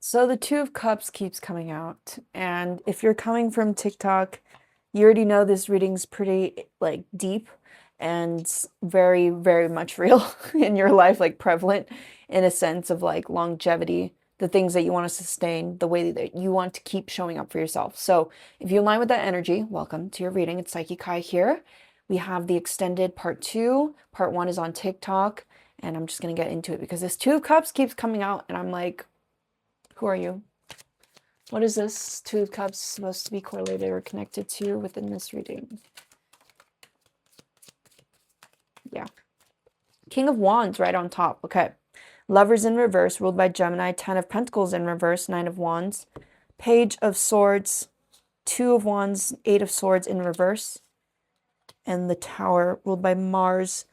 So the Two of Cups keeps coming out, and if you're coming from TikTok, you already know this reading's pretty like deep and very, very much real in your life, like prevalent in a sense of like longevity, the things that you want to sustain, the way that you want to keep showing up for yourself. So if you align with that energy, welcome to your reading. It's PsychiKy here. We have the extended part two. Part one is on TikTok, and I'm just gonna get into it because this Two of Cups keeps coming out, and I'm like, who are you? What is this Two of Cups supposed to be correlated or connected to within this reading? Yeah. King of Wands right on top. Okay. Lovers in reverse, ruled by Gemini. 10 of Pentacles in reverse, 9 of Wands. Page of Swords, 2 of Wands, 8 of Swords in reverse. And the Tower, ruled by Mars.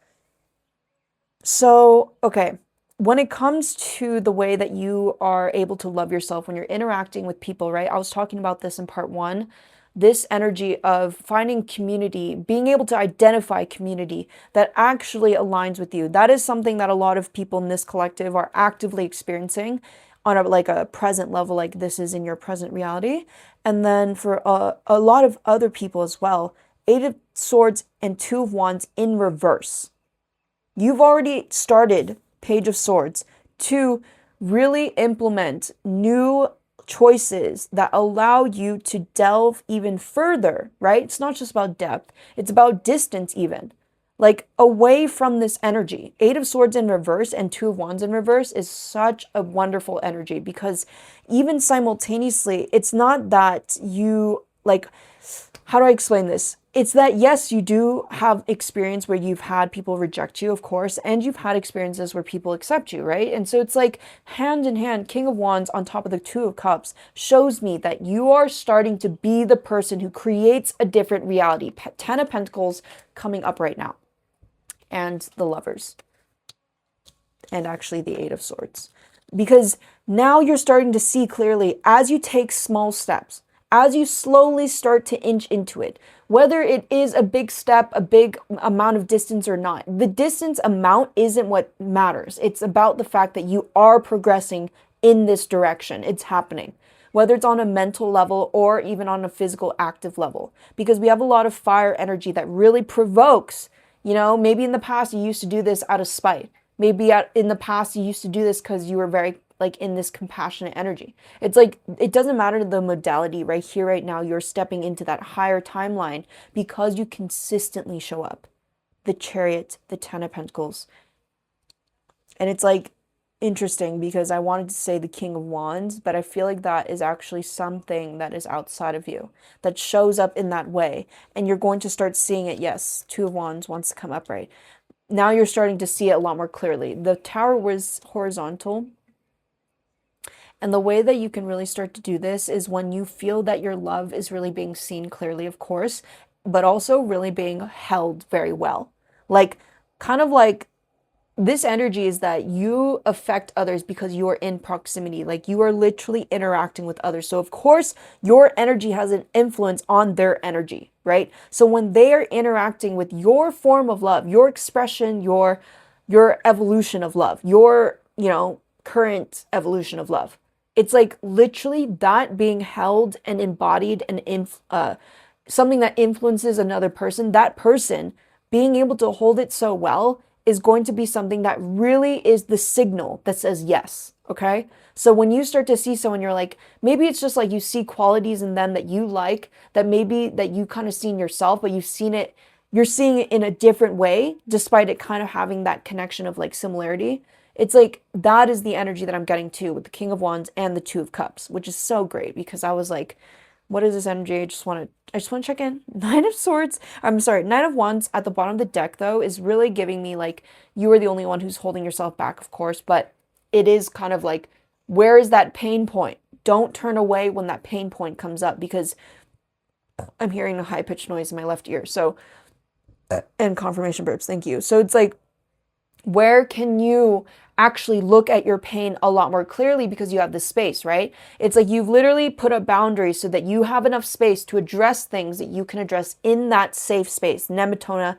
So, okay. When it comes to the way that you are able to love yourself when you're interacting with people, right? I was talking about this in part one. This energy of finding community, being able to identify community that actually aligns with you. That is something that a lot of people in this collective are actively experiencing on a present level, like this is in your present reality. And then for a lot of other people as well, 8 of Swords and 2 of Wands in reverse. You've already started Page of Swords to really implement new choices that allow you to delve even further, right? It's not just about depth, it's about distance, even. Like away from this energy. 8 of Swords in reverse and 2 of Wands in reverse is such a wonderful energy because even simultaneously, it's not that you like, how do I explain this? It's that, yes, you do have experience where you've had people reject you, of course, and you've had experiences where people accept you, right? And so it's like hand in hand, King of Wands on top of the Two of Cups shows me that you are starting to be the person who creates a different reality. 10 of Pentacles coming up right now. And the Lovers. And actually the 8 of Swords. Because now you're starting to see clearly as you take small steps, as you slowly start to inch into it, whether it is a big step, a big amount of distance or not. The distance amount isn't what matters. It's about the fact that you are progressing in this direction. It's happening, whether it's on a mental level or even on a physical active level, because we have a lot of fire energy that really provokes, maybe in the past you used to do this out of spite. Maybe in the past you used to do this because you were very like in this compassionate energy. It's like, it doesn't matter the modality. Right here, right now, you're stepping into that higher timeline because you consistently show up. The Chariot, the 10 of Pentacles. And it's like interesting because I wanted to say the King of Wands, but I feel like that is actually something that is outside of you that shows up in that way. And you're going to start seeing it. Yes, 2 of Wands wants to come up, right? Now you're starting to see it a lot more clearly. The Tower was horizontal. And the way that you can really start to do this is when you feel that your love is really being seen clearly, of course, but also really being held very well. Like, kind of like this energy is that you affect others because you are in proximity. Like, you are literally interacting with others. So, of course, your energy has an influence on their energy, right? So, when they are interacting with your form of love, your expression, your evolution of love, your, current evolution of love, it's like literally that being held and embodied and something that influences another person, that person being able to hold it so well is going to be something that really is the signal that says yes. Okay. So when you start to see someone, you're like, maybe it's just like you see qualities in them that you like, that maybe that you kind of see in yourself, but you're seeing it in a different way, despite it kind of having that connection of like similarity. It's like that is the energy that I'm getting to with the King of Wands and the Two of Cups, which is so great because I was like, what is this energy? I just want to check in. 9 of Swords. I'm sorry, 9 of Wands at the bottom of the deck though is really giving me like you are the only one who's holding yourself back, of course, but it is kind of like, where is that pain point? Don't turn away when that pain point comes up because I'm hearing a high-pitched noise in my left ear. So, and confirmation burps, thank you. So it's like, where can you actually look at your pain a lot more clearly because you have this space, right? It's like you've literally put up boundaries so that you have enough space to address things that you can address in that safe space. Nematoma.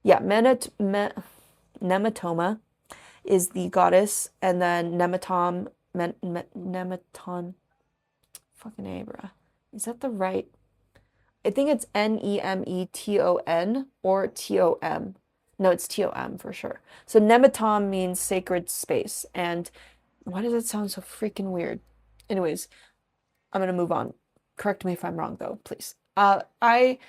Yeah, nematoma is the goddess, and then Nemeton, fucking Abra. Is that the right? I think it's Nemeton or Tom. No, it's Tom for sure. So Nemeton means sacred space. And why does it sound so freaking weird? Anyways, I'm gonna move on. Correct me if I'm wrong though, please. I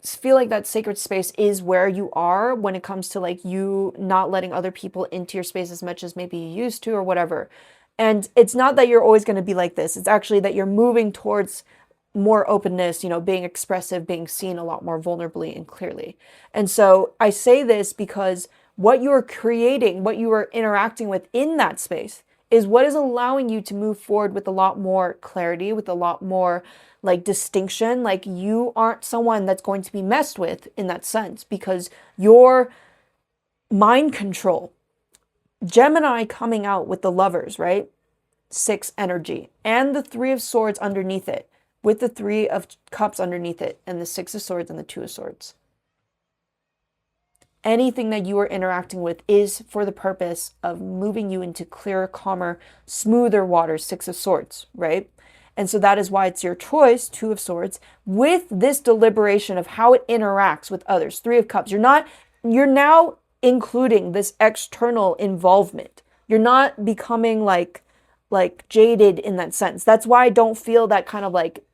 feel like that sacred space is where you are when it comes to like you not letting other people into your space as much as maybe you used to or whatever. And it's not that you're always going to be like this. It's actually that you're moving towards more openness, being expressive, being seen a lot more vulnerably and clearly. And so I say this because what you are creating, what you are interacting with in that space is what is allowing you to move forward with a lot more clarity, with a lot more like distinction. Like you aren't someone that's going to be messed with in that sense because your mind control, Gemini coming out with the Lovers, right? 6 energy and the 3 of Swords underneath it, with the 3 of Cups underneath it, and the 6 of Swords and the 2 of Swords. Anything that you are interacting with is for the purpose of moving you into clearer, calmer, smoother waters, 6 of Swords, right? And so that is why it's your choice, 2 of Swords, with this deliberation of how it interacts with others, 3 of Cups. You're now including this external involvement. You're not becoming like jaded in that sense. That's why I don't feel that kind of like,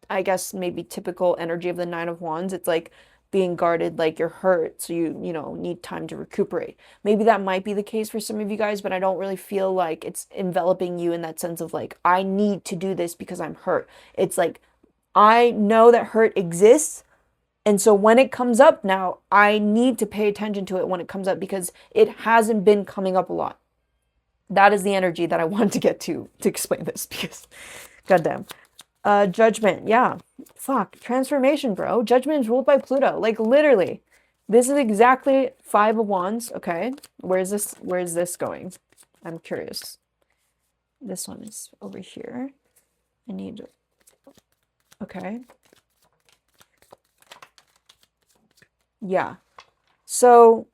I guess maybe typical energy of the 9 of Wands. It's like being guarded, like you're hurt, so you need time to recuperate. Maybe that might be the case for some of you guys, but I don't really feel like it's enveloping you in that sense of like, I need to do this because I'm hurt. It's like, I know that hurt exists, and so when it comes up now, I need to pay attention to it when it comes up because it hasn't been coming up a lot. That is the energy that I wanted to get to explain this because, goddamn. Judgment, yeah. Fuck. Transformation, bro. Judgment is ruled by Pluto. Like, literally. This is exactly 5 of Wands. Okay. Where is this going? I'm curious. This one is over here. I need... Okay. Yeah. So,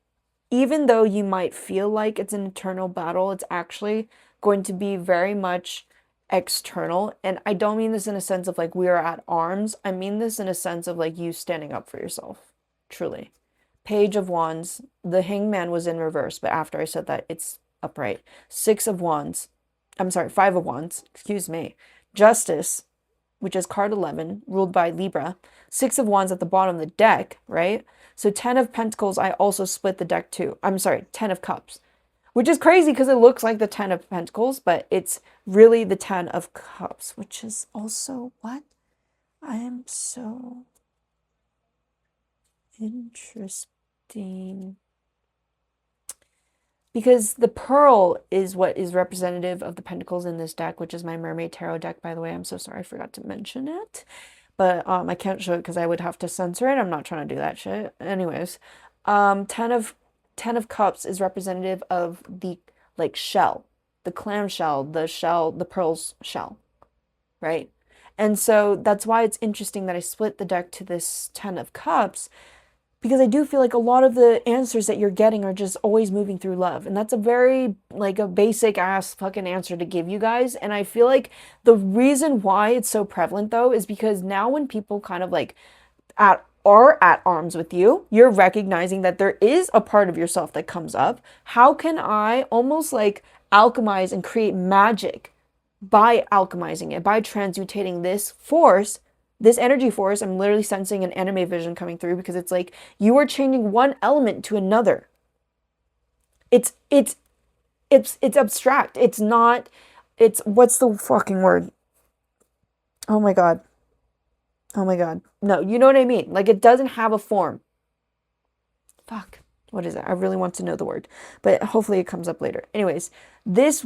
even though you might feel like it's an eternal battle, it's actually going to be very much external. And I don't mean this in a sense of like we are at arms. I mean this in a sense of like you standing up for yourself. Truly. Page of Wands. The Hangman was in reverse, but after I said that, it's upright. 6 of Wands. I'm sorry, 5 of Wands. Excuse me. Justice, which is card 11, ruled by Libra. 6 of Wands at the bottom of the deck, right? So 10 of Pentacles, I also split the deck too. I'm sorry, 10 of Cups. Which is crazy because it looks like the 10 of Pentacles, but it's really the 10 of Cups, which is also what? I am so interesting. Because the Pearl is what is representative of the Pentacles in this deck, which is my Mermaid Tarot deck, by the way. I'm so sorry I forgot to mention it. But I can't show it because I would have to censor it. I'm not trying to do that shit. Anyways, 10 of Cups is representative of the like shell, the clam shell, the pearl's shell, right? And so that's why it's interesting that I split the deck to this 10 of Cups, because I do feel like a lot of the answers that you're getting are just always moving through love. And that's a very, like, a basic ass fucking answer to give you guys. And I feel like the reason why it's so prevalent, though, is because now when people kind of, like, are at arms with you, you're recognizing that there is a part of yourself that comes up. How can I almost, like, alchemize and create magic by alchemizing it, by transmutating this force, this energy force? I'm literally sensing an anime vision coming through because it's like you are changing one element to another. It's abstract. It's not, it's, what's the fucking word? Oh my God. Oh my God. No, you know what I mean? Like it doesn't have a form. Fuck. What is it? I really want to know the word, but hopefully it comes up later. Anyways, this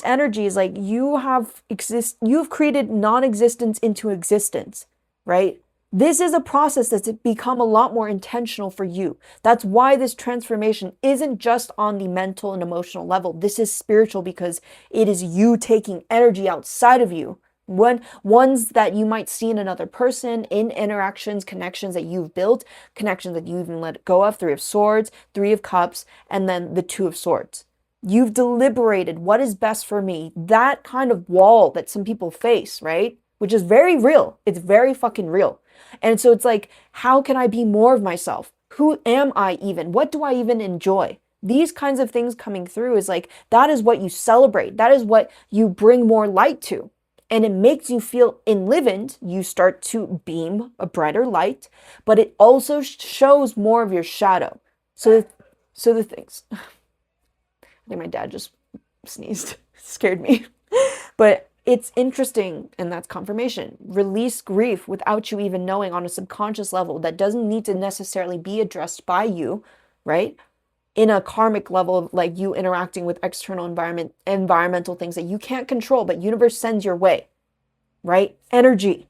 energy is like you've created non-existence into existence, right? This is a process that's become a lot more intentional for you. That's why this transformation isn't just on the mental and emotional level. This is spiritual because it is you taking energy outside of you. Ones that you might see in another person, in interactions, connections that you've built, connections that you even let go of, 3 of Swords, 3 of Cups, and then the 2 of Swords. You've deliberated what is best for me. That kind of wall that some people face, right? Which is very real. It's very fucking real. And so it's like, how can I be more of myself? Who am I even? What do I even enjoy? These kinds of things coming through is like, that is what you celebrate. That is what you bring more light to. And it makes you feel enlivened. You start to beam a brighter light, but it also shows more of your shadow. So the things. I think my dad just sneezed. Scared me. But it's interesting, and that's confirmation. Release grief without you even knowing on a subconscious level that doesn't need to necessarily be addressed by you, right? In a karmic level of like you interacting with external environmental things that you can't control, but universe sends your way, right? Energy,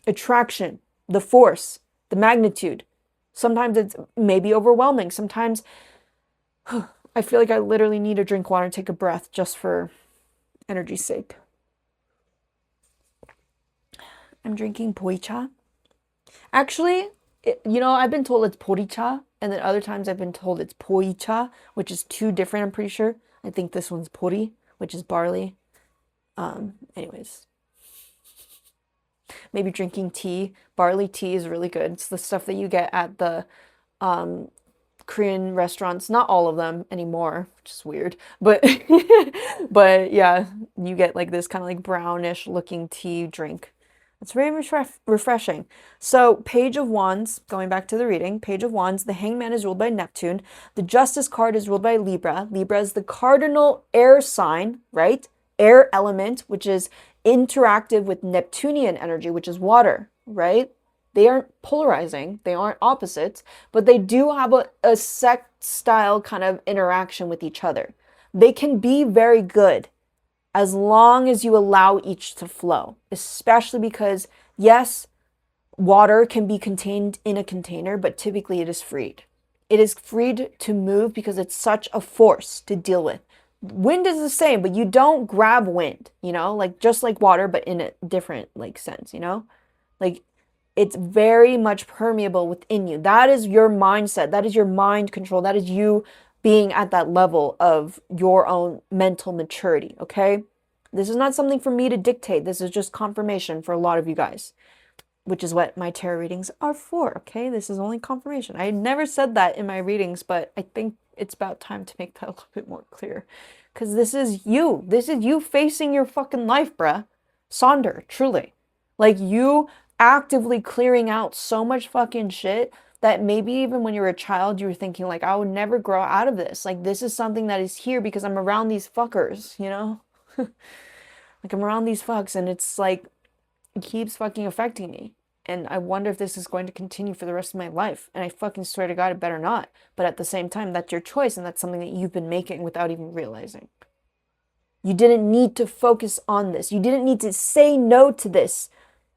attraction, the force, the magnitude. Sometimes it's maybe overwhelming. Sometimes I feel like I literally need to drink water and take a breath just for energy's sake. I'm drinking poicha. Actually, I've been told it's poricha, and then other times I've been told it's poicha, which is two different, I'm pretty sure. I think this one's pori, which is barley. Anyways. Maybe drinking tea. Barley tea is really good. It's the stuff that you get at the Korean restaurants, not all of them anymore, which is weird, but but yeah, you get like this kind of like brownish looking tea drink. It's very refreshing. So Page of Wands, going back to the reading, Page of Wands, the Hangman is ruled by Neptune. The Justice card is ruled by Libra. Libra is the cardinal air sign, right? Air element, which is interactive with Neptunian energy, which is water, right? They aren't polarizing, they aren't opposites, but they do have a sextile kind of interaction with each other. They can be very good as long as you allow each to flow, especially because, yes, water can be contained in a container, but typically it is freed. It is freed to move because it's such a force to deal with. Wind is the same, but you don't grab wind, like just like water, but in a different like sense, like it's very much permeable within you. That is your mindset. That is your mind control. That is you being at that level of your own mental maturity, okay? This is not something for me to dictate. This is just confirmation for a lot of you guys, which is what my tarot readings are for, okay? This is only confirmation. I never said that in my readings, but I think it's about time to make that a little bit more clear. Because this is you. This is you facing your fucking life, bruh. Sonder, truly. Like, you actively clearing out so much fucking shit that maybe even when you were a child, you were thinking, like, I would never grow out of this. Like, this is something that is here because I'm around these fuckers, Like, I'm around these fucks, and it's like, it keeps fucking affecting me. And I wonder if this is going to continue for the rest of my life. And I fucking swear to God, it better not. But at the same time, that's your choice, and that's something that you've been making without even realizing. You didn't need to focus on this. You didn't need to say no to this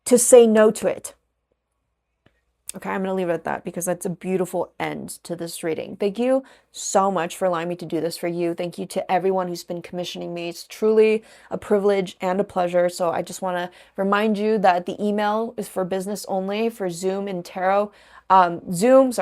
to say no to it. Okay, I'm going to leave it at that because that's a beautiful end to this reading. Thank you so much for allowing me to do this for you. Thank you to everyone who's been commissioning me. It's truly a privilege and a pleasure. So I just want to remind you that the email is for business only for Zoom and tarot. Zoom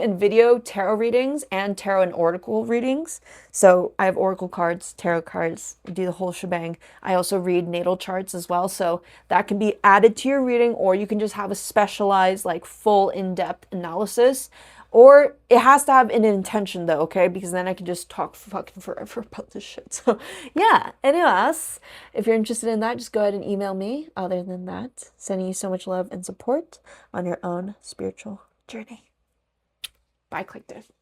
and video tarot readings and tarot and oracle readings. So I have oracle cards, tarot cards, do the whole shebang. I also read natal charts as well. So that can be added to your reading, or you can just have a specialized, like full in-depth analysis. Or it has to have an intention though, okay? Because then I can just talk fucking forever about this shit. So yeah, anyways, if you're interested in that, just go ahead and email me. Other than that, sending you so much love and support on your own spiritual journey. Bye, Collective.